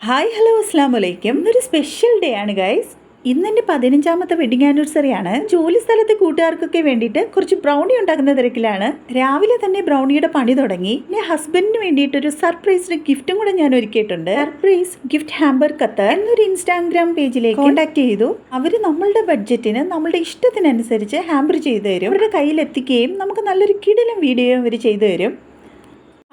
Hi hello അസ്സാം വലൈക്കും. ഒരു സ്പെഷ്യൽ ഡേ ആണ് ഗൈസ്. ഇന്നെൻ്റെ 15ാമത്തെ വെഡിങ് ആനിവേഴ്സറി ആണ്. ജോലി സ്ഥലത്തെ കൂട്ടുകാർക്കൊക്കെ വേണ്ടിയിട്ട് കുറച്ച് ബ്രൗണി ഉണ്ടാക്കുന്ന തിരക്കിലാണ്. രാവിലെ തന്നെ ബ്രൗണിയുടെ പണി തുടങ്ങി. എൻ്റെ ഹസ്ബൻഡിന് വേണ്ടിയിട്ടൊരു സർപ്രൈസിന് ഗിഫ്റ്റും കൂടെ ഞാൻ ഒരുക്കിയിട്ടുണ്ട്. സർപ്രൈസ് ഗിഫ്റ്റ് ഹാമ്പർ ഖത്തർ എന്നൊരു ഇൻസ്റ്റാഗ്രാം പേജിലേക്ക് കോൺടാക്ട് ചെയ്തു. അവർ നമ്മളുടെ ബഡ്ജറ്റിന് നമ്മളുടെ ഇഷ്ടത്തിനനുസരിച്ച് ഹാമ്പർ ചെയ്തു തരും. അവരുടെ കയ്യിലെത്തിക്കുകയും നമുക്ക് നല്ലൊരു കിടിലം വീഡിയോ അവർ ചെയ്തു തരും.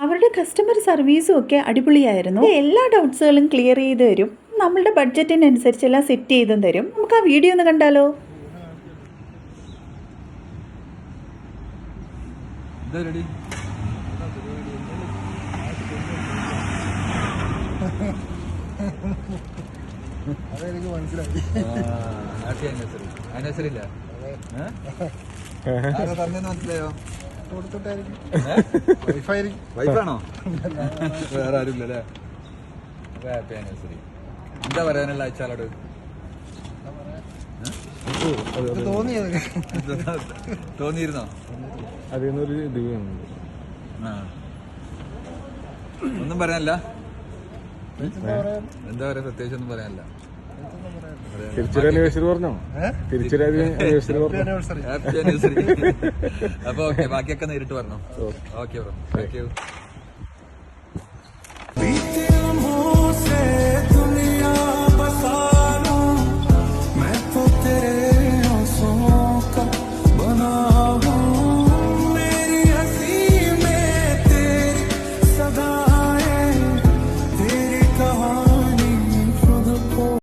അവരുടെ കസ്റ്റമർ സർവീസും ഒക്കെ അടിപൊളിയായിരുന്നു. എല്ലാ ഡൗട്ട്സുകളും ക്ലിയർ ചെയ്ത് തരും. നമ്മളുടെ ബഡ്ജറ്റിനനുസരിച്ചെല്ലാം സെറ്റ് ചെയ്തും തരും. നമുക്ക് ആ വീഡിയോ ഒന്ന് കണ്ടാലോ? അതെനിക്ക് മനസ്സിലായി. മനസ്സിലായോ? വൈഫാണോ? വേറെ ആരുമില്ലല്ലേ? Happy anniversary. എന്താ പറയാനുള്ള അയച്ചാലോട്? തോന്നിയിരുന്നോ? ഒന്നും പറയാനല്ല. എന്താ പറയാ? പ്രത്യേകിച്ച് ഒന്നും പറയാനല്ല. അപ്പൊ ഓക്കെ, ബാക്കിയൊക്കെ നേരിട്ട് പറഞ്ഞോ. Okay bro, thank you.